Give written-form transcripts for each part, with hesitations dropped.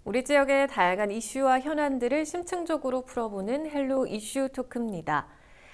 우리 지역의 다양한 이슈와 현안들을 심층적으로 풀어보는 헬로 이슈 토크입니다.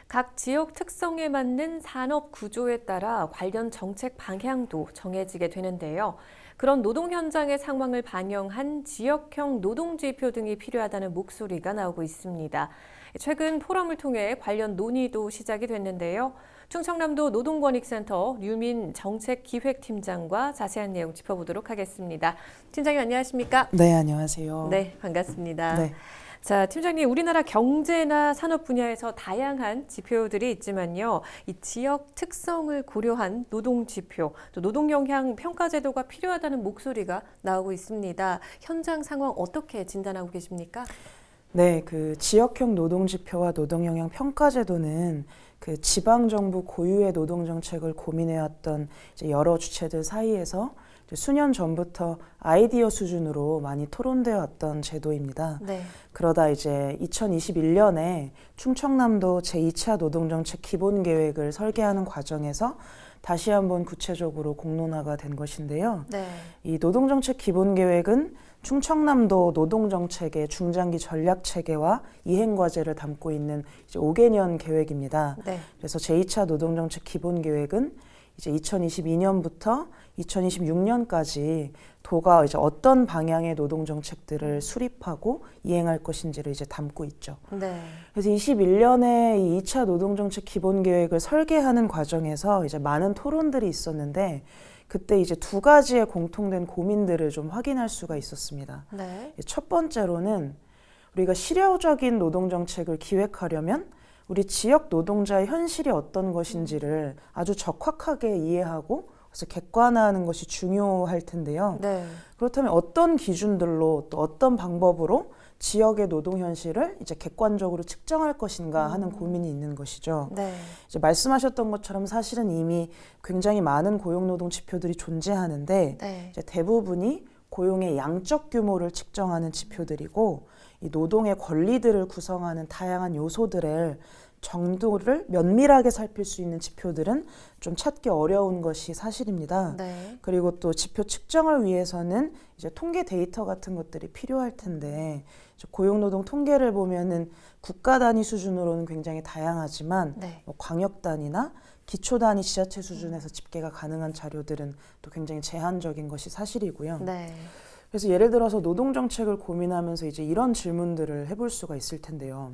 각 지역 특성에 맞는 산업 구조에 따라 관련 정책 방향도 정해지게 되는데요. 그런 노동 현장의 상황을 반영한 지역형 노동지표 등이 필요하다는 목소리가 나오고 있습니다. 최근 포럼을 통해 관련 논의도 시작이 됐는데요. 충청남도 노동권익센터 류민 정책기획팀장과 자세한 내용 짚어보도록 하겠습니다. 팀장님 안녕하십니까? 네, 안녕하세요. 네, 반갑습니다. 네. 자, 팀장님, 우리나라 경제나 산업 분야에서 다양한 지표들이 있지만요. 이 지역 특성을 고려한 노동 지표, 또 노동 영향 평가 제도가 필요하다는 목소리가 나오고 있습니다. 현장 상황 어떻게 진단하고 계십니까? 네, 그 지역형 노동지표와 노동영향 평가제도는 그 지방정부 고유의 노동정책을 고민해왔던 이제 여러 주체들 사이에서 이제 수년 전부터 아이디어 수준으로 많이 토론되어 왔던 제도입니다. 네. 그러다 이제 2021년에 충청남도 제2차 노동정책 기본계획을 설계하는 과정에서 다시 한번 구체적으로 공론화가 된 것인데요. 네. 이 노동정책 기본계획은 충청남도 노동정책의 중장기 전략체계와 이행과제를 담고 있는 이제 5개년 계획입니다. 네. 그래서 제2차 노동정책 기본계획은 이제 2022년부터 2026년까지 도가 이제 어떤 방향의 노동정책들을 수립하고 이행할 것인지를 이제 담고 있죠. 네. 그래서 21년에 이 2차 노동정책 기본계획을 설계하는 과정에서 이제 많은 토론들이 있었는데 그때 이제 두 가지의 공통된 고민들을 좀 확인할 수가 있었습니다. 네. 첫 번째로는 우리가 실효적인 노동정책을 기획하려면 우리 지역 노동자의 현실이 어떤 것인지를 아주 적확하게 이해하고 그래서 객관화하는 것이 중요할 텐데요. 네. 그렇다면 어떤 기준들로 또 어떤 방법으로 지역의 노동 현실을 이제 객관적으로 측정할 것인가 하는 고민이 있는 것이죠. 네. 이제 말씀하셨던 것처럼 사실은 이미 굉장히 많은 고용노동 지표들이 존재하는데 네. 이제 대부분이 고용의 양적 규모를 측정하는 지표들이고 이 노동의 권리들을 구성하는 다양한 요소들을 정도를 면밀하게 살필 수 있는 지표들은 좀 찾기 어려운 것이 사실입니다. 네. 그리고 또 지표 측정을 위해서는 이제 통계 데이터 같은 것들이 필요할 텐데 고용노동 통계를 보면은 국가 단위 수준으로는 굉장히 다양하지만 네. 뭐 광역 단위나 기초 단위 지자체 수준에서 집계가 가능한 자료들은 또 굉장히 제한적인 것이 사실이고요. 네. 그래서 예를 들어서 노동 정책을 고민하면서 이제 이런 질문들을 해볼 수가 있을 텐데요.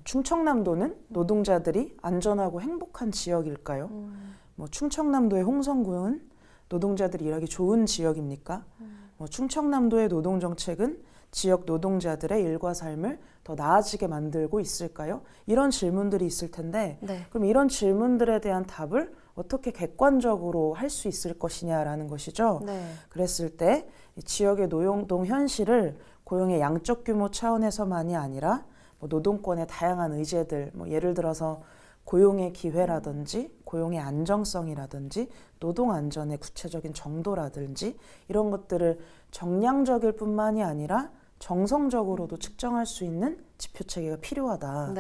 충청남도는 노동자들이 안전하고 행복한 지역일까요? 충청남도의 홍성군은 노동자들이 일하기 좋은 지역입니까? 충청남도의 노동 정책은 지역 노동자들의 일과 삶을 더 나아지게 만들고 있을까요? 이런 질문들이 있을 텐데 네. 그럼 이런 질문들에 대한 답을 어떻게 객관적으로 할 수 있을 것이냐라는 것이죠. 네. 그랬을 때 지역의 노동 현실을 고용의 양적 규모 차원에서만이 아니라 노동권의 다양한 의제들, 예를 들어서 고용의 기회라든지 고용의 안정성이라든지 노동 안전의 구체적인 정도라든지 이런 것들을 정량적일 뿐만이 아니라 정성적으로도 측정할 수 있는 지표 체계가 필요하다라는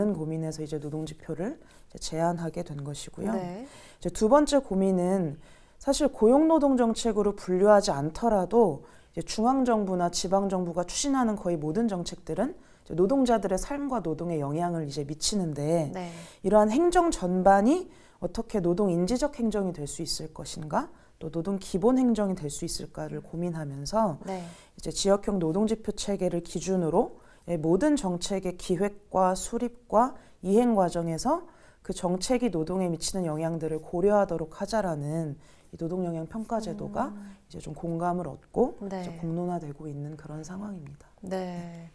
네. 고민에서 이제 노동 지표를 제안하게 된 것이고요. 네. 이제 두 번째 고민은 사실 고용노동 정책으로 분류하지 않더라도 이제 중앙정부나 지방정부가 추진하는 거의 모든 정책들은 노동자들의 삶과 노동에 영향을 이제 미치는데 네. 이러한 행정 전반이 어떻게 노동 인지적 행정이 될 수 있을 것인가 또 노동 기본 행정이 될 수 있을까를 고민하면서 네. 이제 지역형 노동지표 체계를 기준으로 모든 정책의 기획과 수립과 이행 과정에서 그 정책이 노동에 미치는 영향들을 고려하도록 하자라는 이 노동영향 평가제도가 이제 좀 공감을 얻고 네. 이제 공론화되고 있는 그런 상황입니다. 네.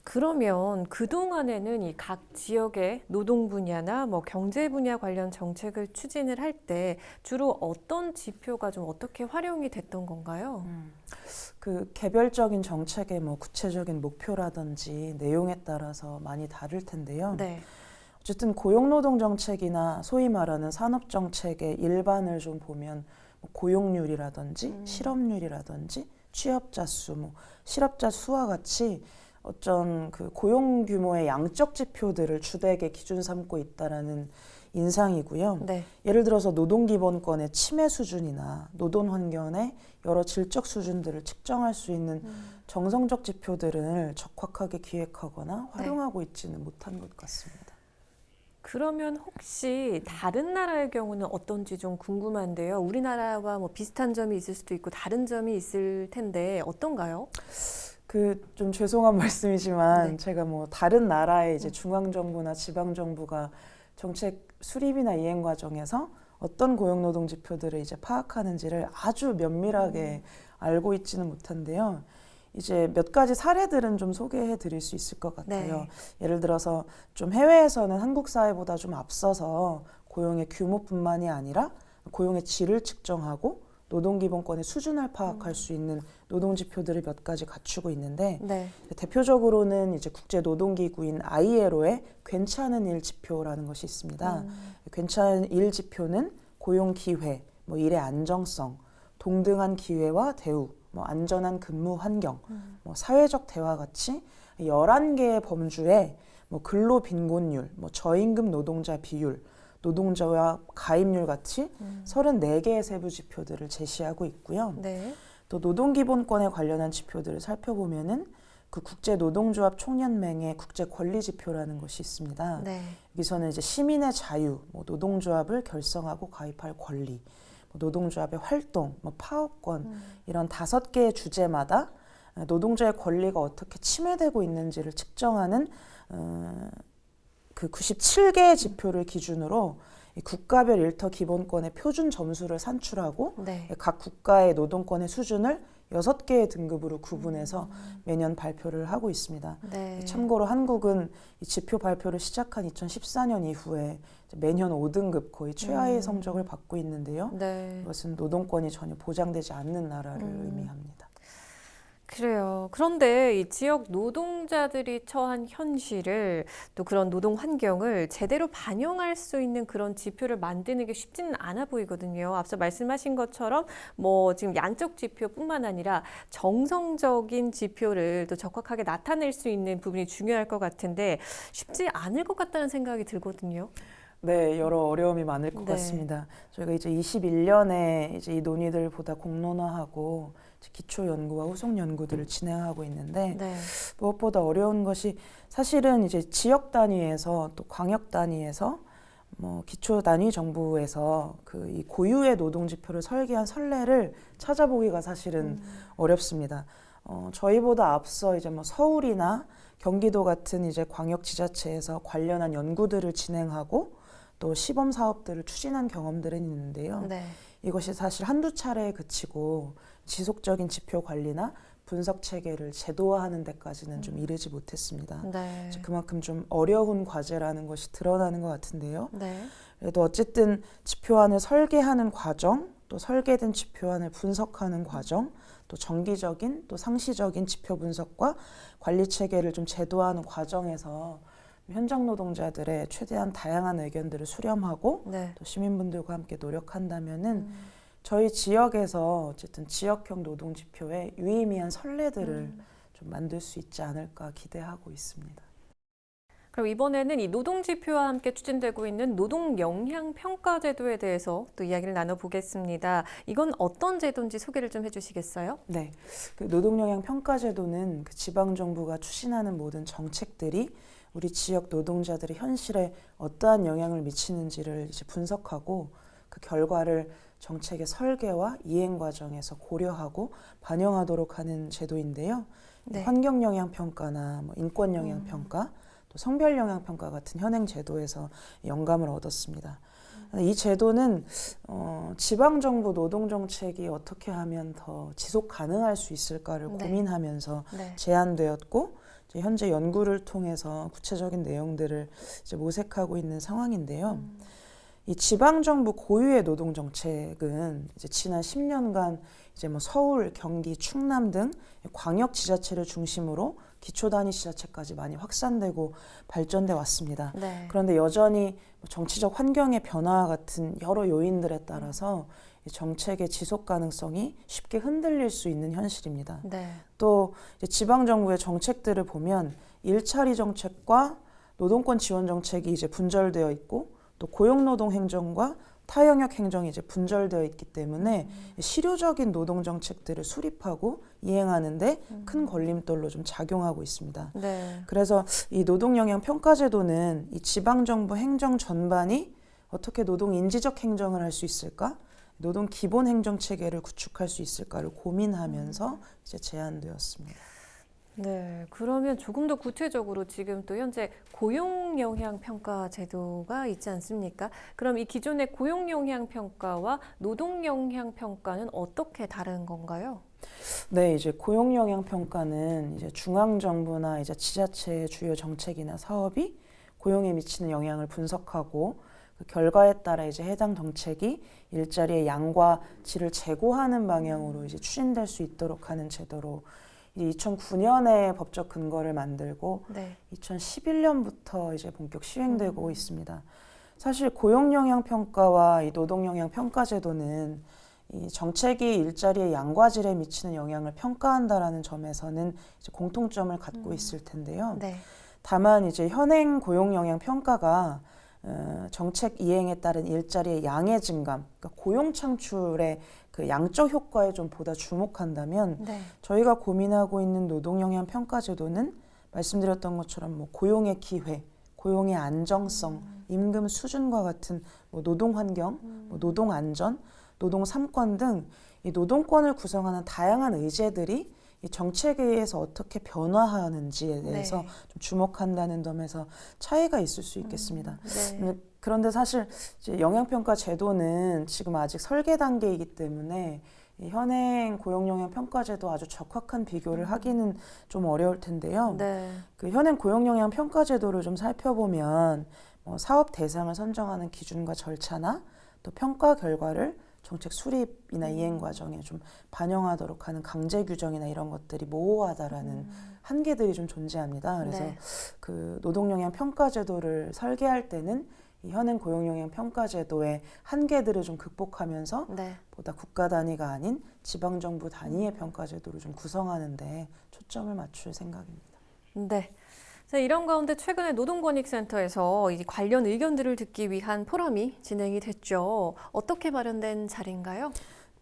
그러면 그동안에는 이 각 지역의 노동 분야나 경제 분야 관련 정책을 추진을 할 때 주로 어떤 지표가 좀 어떻게 활용이 됐던 건가요? 그 개별적인 정책의 구체적인 목표라든지 내용에 따라서 많이 다를 텐데요. 네. 어쨌든 고용노동 정책이나 소위 말하는 산업 정책의 일반을 좀 보면 고용률이라든지 실업률이라든지 취업자 수, 실업자 수와 같이 어떤 그 고용 규모의 양적 지표들을 주되게 기준 삼고 있다라는 인상이고요. 네. 예를 들어서 노동기본권의 침해 수준이나 노동 환경의 여러 질적 수준들을 측정할 수 있는 정성적 지표들을 적확하게 기획하거나 활용하고 있지는 못한 것 같습니다. 그러면 혹시 다른 나라의 경우는 어떤지 좀 궁금한데요. 우리나라와 뭐 비슷한 점이 있을 수도 있고 다른 점이 있을 텐데 어떤가요? 좀 죄송한 말씀이지만 네. 제가 뭐 다른 나라의 이제 중앙 정부나 지방 정부가 정책 수립이나 이행 과정에서 어떤 고용노동 지표들을 이제 파악하는지를 아주 면밀하게 알고 있지는 못한데요. 이제 몇 가지 사례들은 좀 소개해 드릴 수 있을 것 같아요. 네. 예를 들어서 좀 해외에서는 한국 사회보다 좀 앞서서 고용의 규모뿐만이 아니라 고용의 질을 측정하고 노동기본권의 수준을 파악할 수 있는 노동지표들을 몇 가지 갖추고 있는데 네. 대표적으로는 이제 국제노동기구인 ILO의 괜찮은 일 지표라는 것이 있습니다. 괜찮은 일 지표는 고용 기회, 뭐 일의 안정성, 동등한 기회와 대우, 뭐 안전한 근무 환경, 뭐 사회적 대화 같이 11개의 범주에 뭐 근로 빈곤율, 뭐 저임금 노동자 비율, 노동자와 가입률 같이 34개의 세부 지표들을 제시하고 있고요. 네. 또 노동기본권에 관련한 지표들을 살펴보면은 그 국제노동조합 총연맹의 국제권리지표라는 것이 있습니다. 네. 여기서는 이제 시민의 자유, 뭐 노동조합을 결성하고 가입할 권리, 뭐 노동조합의 활동, 뭐 파업권 이런 5개의 주제마다 노동자의 권리가 어떻게 침해되고 있는지를 측정하는 그 97개의 지표를 기준으로 국가별 일터 기본권의 표준 점수를 산출하고 네. 각 국가의 노동권의 수준을 6개의 등급으로 구분해서 매년 발표를 하고 있습니다. 네. 참고로 한국은 이 지표 발표를 시작한 2014년 이후에 매년 5등급 거의 최하의 성적을 받고 있는데요. 네. 이것은 노동권이 전혀 보장되지 않는 나라를 의미합니다. 그래요. 그런데 이 지역 노동자들이 처한 현실을 또 그런 노동 환경을 제대로 반영할 수 있는 그런 지표를 만드는 게 쉽지는 않아 보이거든요. 앞서 말씀하신 것처럼 뭐 지금 양적 지표뿐만 아니라 정성적인 지표를 또 적확하게 나타낼 수 있는 부분이 중요할 것 같은데 쉽지 않을 것 같다는 생각이 들거든요. 네, 여러 어려움이 많을 것 네. 같습니다. 저희가 이제 21년에 이제 이 논의들을 보다 공론화하고 기초 연구와 후속 연구들을 진행하고 있는데 네. 무엇보다 어려운 것이 사실은 이제 지역 단위에서 또 광역 단위에서 뭐 기초 단위 정부에서 그 이 고유의 노동 지표를 설계한 선례를 찾아보기가 사실은 어렵습니다. 저희보다 앞서 이제 뭐 서울이나 경기도 같은 이제 광역 지자체에서 관련한 연구들을 진행하고 또 시범 사업들을 추진한 경험들은 있는데요. 네. 이것이 사실 한두 차례에 그치고 지속적인 지표 관리나 분석 체계를 제도화하는 데까지는 좀 이르지 못했습니다. 네. 그만큼 좀 어려운 과제라는 것이 드러나는 것 같은데요. 네. 그래도 어쨌든 지표안을 설계하는 과정, 또 설계된 지표안을 분석하는 과정, 또 정기적인 또 상시적인 지표 분석과 관리 체계를 좀 제도화하는 과정에서 현장 노동자들의 최대한 다양한 의견들을 수렴하고 네. 또 시민분들과 함께 노력한다면은 저희 지역에서 어쨌든 지역형 노동 지표에 유의미한 선례들을 좀 만들 수 있지 않을까 기대하고 있습니다. 그럼 이번에는 이 노동지표와 함께 추진되고 있는 노동영향평가제도에 대해서 또 이야기를 나눠보겠습니다. 이건 어떤 제도인지 소개를 좀 해주시겠어요? 네, 그 노동영향평가제도는 그 지방정부가 추진하는 모든 정책들이 우리 지역 노동자들의 현실에 어떠한 영향을 미치는지를 이제 분석하고 그 결과를 정책의 설계와 이행 과정에서 고려하고 반영하도록 하는 제도인데요. 네. 환경영향평가나 뭐 인권영향평가, 또 성별영향평가 같은 현행 제도에서 영감을 얻었습니다. 이 제도는 지방정부 노동정책이 어떻게 하면 더 지속 가능할 수 있을까를 네. 고민하면서 네. 제안되었고 이제 현재 연구를 통해서 구체적인 내용들을 이제 모색하고 있는 상황인데요. 이 지방정부 고유의 노동정책은 이제 지난 10년간 이제 뭐 서울, 경기, 충남 등 광역 지자체를 중심으로 기초단위 지자체까지 많이 확산되고 발전돼 왔습니다. 네. 그런데 여전히 정치적 환경의 변화와 같은 여러 요인들에 따라서 이 정책의 지속 가능성이 쉽게 흔들릴 수 있는 현실입니다. 네. 또 이제 지방정부의 정책들을 보면 일자리 정책과 노동권 지원 정책이 이제 분절되어 있고 또 고용노동 행정과 타영역 행정이 이제 분절되어 있기 때문에 실효적인 노동 정책들을 수립하고 이행하는데 큰 걸림돌로 좀 작용하고 있습니다. 네. 그래서 이 노동 영향 평가 제도는 이 지방 정부 행정 전반이 어떻게 노동 인지적 행정을 할 수 있을까? 노동 기본 행정 체계를 구축할 수 있을까를 고민하면서 이제 제안되었습니다. 네, 그러면 조금 더 구체적으로 지금 또 현재 고용 영향 평가 제도가 있지 않습니까? 그럼 이 기존의 고용 영향 평가와 노동 영향 평가는 어떻게 다른 건가요? 네, 이제 고용 영향 평가는 이제 중앙 정부나 이제 지자체의 주요 정책이나 사업이 고용에 미치는 영향을 분석하고 그 결과에 따라 이제 해당 정책이 일자리의 양과 질을 제고하는 방향으로 이제 추진될 수 있도록 하는 제도로 2009년에 법적 근거를 만들고 네. 2011년부터 이제 본격 시행되고 있습니다. 사실 고용 영향 평가와 이 노동 영향 평가 제도는 이 정책이 일자리의 양과 질에 미치는 영향을 평가한다라는 점에서는 이제 공통점을 갖고 있을 텐데요. 네. 다만 이제 현행 고용 영향 평가가 정책 이행에 따른 일자리의 양의 증감, 그러니까 고용 창출의 그 양적 효과에 좀 보다 주목한다면 네. 저희가 고민하고 있는 노동 영향 평가 제도는 말씀드렸던 것처럼 뭐 고용의 기회, 고용의 안정성, 임금 수준과 같은 뭐 노동 환경, 뭐 노동 안전, 노동 3권 등 이 노동권을 구성하는 다양한 의제들이 이 정책에 의해서 어떻게 변화하는지에 대해서 네. 좀 주목한다는 점에서 차이가 있을 수 있겠습니다. 네. 그런데 사실 이제 영향평가 제도는 지금 아직 설계 단계이기 때문에 이 현행 고용영향평가제도 아주 적확한 비교를 하기는 좀 어려울 텐데요. 네. 그 현행 고용영향평가제도를 좀 살펴보면 사업 대상을 선정하는 기준과 절차나 또 평가 결과를 정책 수립이나 이행 과정에 좀 반영하도록 하는 강제 규정이나 이런 것들이 모호하다라는 한계들이 좀 존재합니다. 그래서 네. 그 노동영향 평가 제도를 설계할 때는 이 현행 고용영향 평가 제도의 한계들을 좀 극복하면서 네. 보다 국가 단위가 아닌 지방 정부 단위의 평가 제도를 좀 구성하는데 초점을 맞출 생각입니다. 네. 자, 이런 가운데 최근에 노동권익센터에서 이 관련 의견들을 듣기 위한 포럼이 진행이 됐죠. 어떻게 마련된 자리인가요?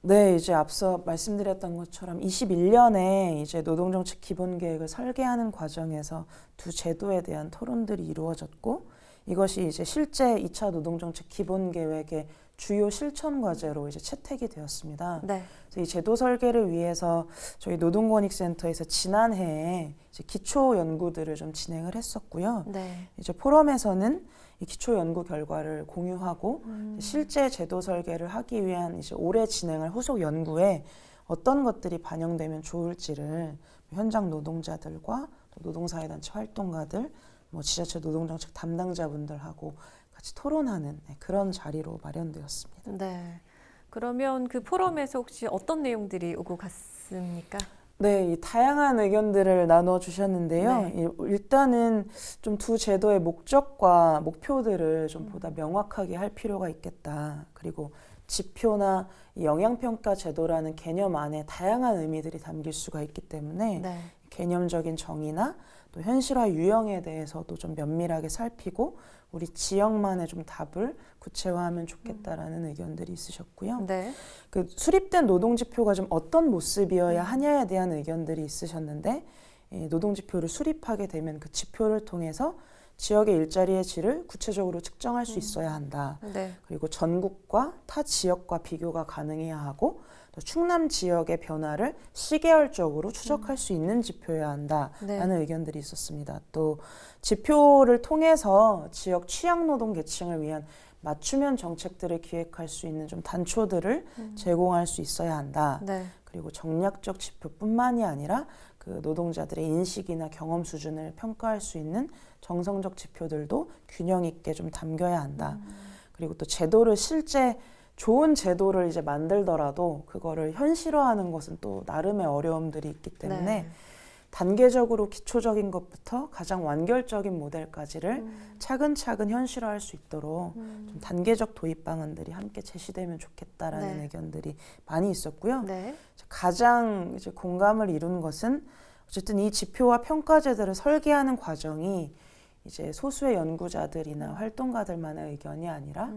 네, 이제 앞서 말씀드렸던 것처럼 21년에 이제 노동정책 기본계획을 설계하는 과정에서 두 제도에 대한 토론들이 이루어졌고 이것이 이제 실제 2차 노동정책 기본계획의 주요 실천 과제로 이제 채택이 되었습니다. 네. 그래서 이 제도 설계를 위해서 저희 노동권익센터에서 지난해에 이제 기초 연구들을 좀 진행을 했었고요. 네. 이제 포럼에서는 이 기초 연구 결과를 공유하고 실제 제도 설계를 하기 위한 이제 올해 진행할 후속 연구에 어떤 것들이 반영되면 좋을지를 현장 노동자들과 또 노동사회단체 활동가들, 뭐 지자체 노동정책 담당자분들하고 같이 토론하는 그런 자리로 마련되었습니다. 네. 그러면 그 포럼에서 혹시 어떤 내용들이 오고 갔습니까? 네, 이 다양한 의견들을 나눠 주셨는데요. 네. 일단은 좀 두 제도의 목적과 목표들을 좀 보다 명확하게 할 필요가 있겠다. 그리고 지표나 이 영향평가 제도라는 개념 안에 다양한 의미들이 담길 수가 있기 때문에 네. 개념적인 정의나 또 현실화 유형에 대해서도 좀 면밀하게 살피고 우리 지역만의 좀 답을 구체화하면 좋겠다라는 의견들이 있으셨고요. 네. 그 수립된 노동지표가 좀 어떤 모습이어야 하냐에 대한 의견들이 있으셨는데 이 노동지표를 수립하게 되면 그 지표를 통해서 지역의 일자리의 질을 구체적으로 측정할 수 있어야 한다. 네. 그리고 전국과 타 지역과 비교가 가능해야 하고 또 충남 지역의 변화를 시계열적으로 추적할 수 있는 지표여야 한다라는 의견들이 있었습니다. 또 지표를 통해서 지역 취약노동 계층을 위한 맞춤형 정책들을 기획할 수 있는 좀 단초들을 제공할 수 있어야 한다. 네. 그리고 정략적 지표뿐만이 아니라 그 노동자들의 인식이나 경험 수준을 평가할 수 있는 정성적 지표들도 균형 있게 좀 담겨야 한다. 그리고 또 제도를 실제 좋은 제도를 이제 만들더라도 그거를 현실화하는 것은 또 나름의 어려움들이 있기 때문에 네. 단계적으로 기초적인 것부터 가장 완결적인 모델까지를 차근차근 현실화할 수 있도록 좀 단계적 도입 방안들이 함께 제시되면 좋겠다라는 네. 의견들이 많이 있었고요. 네. 가장 이제 공감을 이룬 것은 어쨌든 이 지표와 평가제도를 설계하는 과정이 이제 소수의 연구자들이나 활동가들만의 의견이 아니라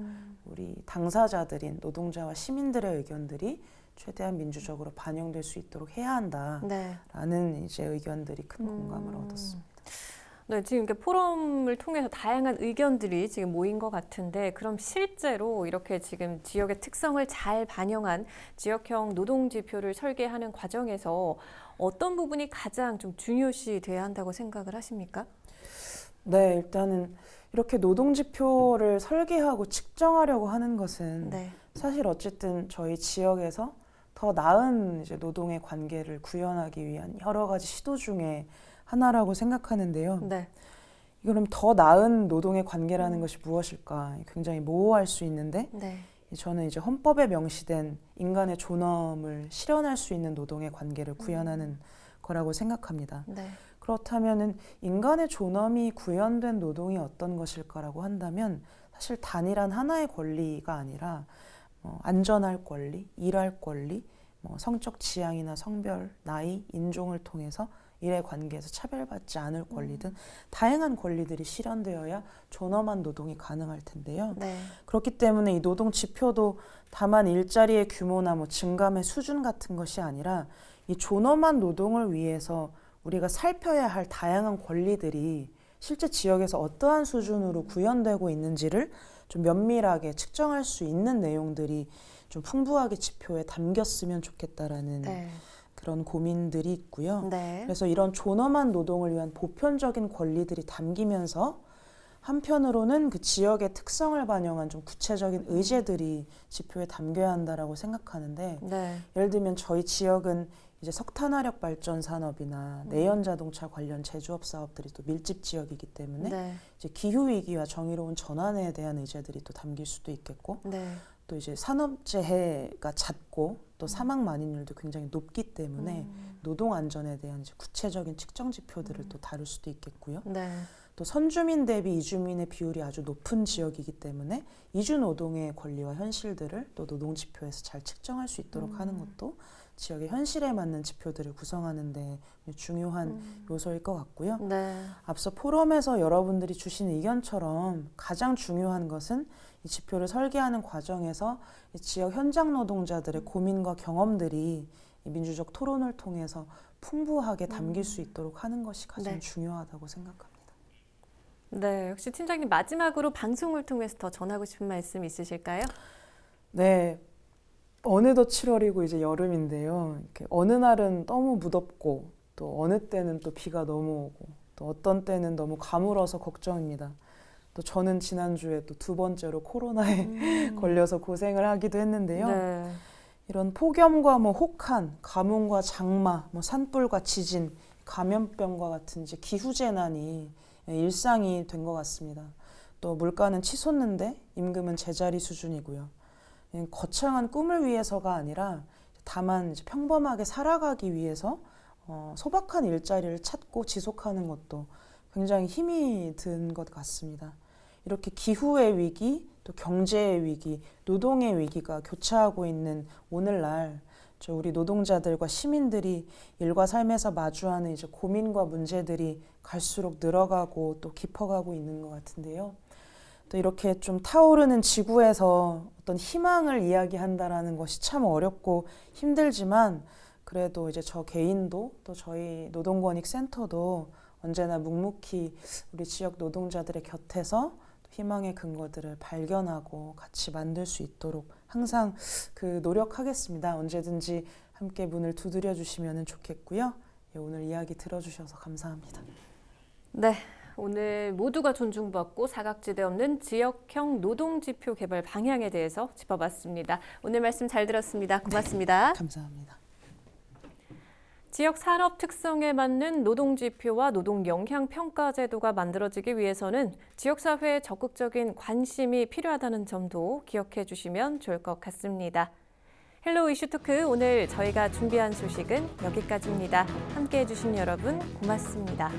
우리 당사자들인 노동자와 시민들의 의견들이 최대한 민주적으로 반영될 수 있도록 해야 한다라는 이제 의견들이 큰 공감을 얻었습니다. 네, 지금 이렇게 포럼을 통해서 다양한 의견들이 지금 모인 것 같은데, 그럼 실제로 이렇게 지금 지역의 특성을 잘 반영한 지역형 노동지표를 설계하는 과정에서 어떤 부분이 가장 좀 중요시 돼야 한다고 생각을 하십니까? 네, 일단은 이렇게 노동지표를 설계하고 측정하려고 하는 것은 네. 사실 어쨌든 저희 지역에서 더 나은 이제 노동의 관계를 구현하기 위한 여러 가지 시도 중에 하나라고 생각하는데요. 네. 그럼 더 나은 노동의 관계라는 것이 무엇일까? 굉장히 모호할 수 있는데 네. 저는 이제 헌법에 명시된 인간의 존엄을 실현할 수 있는 노동의 관계를 구현하는 거라고 생각합니다. 네. 그렇다면은 인간의 존엄이 구현된 노동이 어떤 것일까라고 한다면 사실 단일한 하나의 권리가 아니라 안전할 권리, 일할 권리, 성적 지향이나 성별, 나이, 인종을 통해서 일의 관계에서 차별받지 않을 권리 등 다양한 권리들이 실현되어야 존엄한 노동이 가능할 텐데요. 네. 그렇기 때문에 이 노동 지표도 다만 일자리의 규모나 증감의 수준 같은 것이 아니라 이 존엄한 노동을 위해서 우리가 살펴야 할 다양한 권리들이 실제 지역에서 어떠한 수준으로 구현되고 있는지를 좀 면밀하게 측정할 수 있는 내용들이 좀 풍부하게 지표에 담겼으면 좋겠다라는 네. 그런 고민들이 있고요. 네. 그래서 이런 존엄한 노동을 위한 보편적인 권리들이 담기면서 한편으로는 그 지역의 특성을 반영한 좀 구체적인 의제들이 지표에 담겨야 한다라고 생각하는데 네. 예를 들면 저희 지역은 이제 석탄화력 발전 산업이나 내연 자동차 관련 제조업 사업들이 또 밀집 지역이기 때문에 네. 이제 기후 위기와 정의로운 전환에 대한 의제들이 또 담길 수도 있겠고 네. 또 이제 산업재해가 잦고 또 사망 만인율도 굉장히 높기 때문에 노동 안전에 대한 이제 구체적인 측정 지표들을 또 다룰 수도 있겠고요. 네. 또 선주민 대비 이주민의 비율이 아주 높은 지역이기 때문에 이주 노동의 권리와 현실들을 또 노동 지표에서 잘 측정할 수 있도록 하는 것도 지역의 현실에 맞는 지표들을 구성하는 데 중요한 요소일 것 같고요. 네. 앞서 포럼에서 여러분들이 주신 의견처럼 가장 중요한 것은 이 지표를 설계하는 과정에서 이 지역 현장 노동자들의 고민과 경험들이 이 민주적 토론을 통해서 풍부하게 담길 수 있도록 하는 것이 가장 네. 중요하다고 생각합니다. 네. 혹시 팀장님 마지막으로 방송을 통해서 더 전하고 싶은 말씀 있으실까요? 네. 어느덧 7월이고 이제 여름인데요. 이렇게 어느 날은 너무 무덥고 또 어느 때는 또 비가 너무 오고 또 어떤 때는 너무 가물어서 걱정입니다. 또 저는 지난주에 또 2번째로 코로나에 걸려서 고생을 하기도 했는데요. 네. 이런 폭염과 혹한, 가뭄과 장마, 산불과 지진, 감염병과 같은 이제 기후 재난이 일상이 된 것 같습니다. 또 물가는 치솟는데 임금은 제자리 수준이고요. 거창한 꿈을 위해서가 아니라 다만 이제 평범하게 살아가기 위해서 소박한 일자리를 찾고 지속하는 것도 굉장히 힘이 든 것 같습니다. 이렇게 기후의 위기, 또 경제의 위기, 노동의 위기가 교차하고 있는 오늘날 우리 노동자들과 시민들이 일과 삶에서 마주하는 이제 고민과 문제들이 갈수록 늘어가고 또 깊어가고 있는 것 같은데요. 또 이렇게 좀 타오르는 지구에서 어떤 희망을 이야기한다라는 것이 참 어렵고 힘들지만 그래도 이제 저 개인도 또 저희 노동권익센터도 언제나 묵묵히 우리 지역 노동자들의 곁에서 희망의 근거들을 발견하고 같이 만들 수 있도록 항상 노력하겠습니다. 언제든지 함께 문을 두드려 주시면 좋겠고요. 오늘 이야기 들어주셔서 감사합니다. 네. 오늘 모두가 존중받고 사각지대 없는 지역형 노동지표 개발 방향에 대해서 짚어봤습니다. 오늘 말씀 잘 들었습니다. 고맙습니다. 네, 감사합니다. 지역 산업 특성에 맞는 노동지표와 노동영향평가 제도가 만들어지기 위해서는 지역사회의 적극적인 관심이 필요하다는 점도 기억해 주시면 좋을 것 같습니다. 헬로 이슈토크 오늘 저희가 준비한 소식은 여기까지입니다. 함께해 주신 여러분 고맙습니다.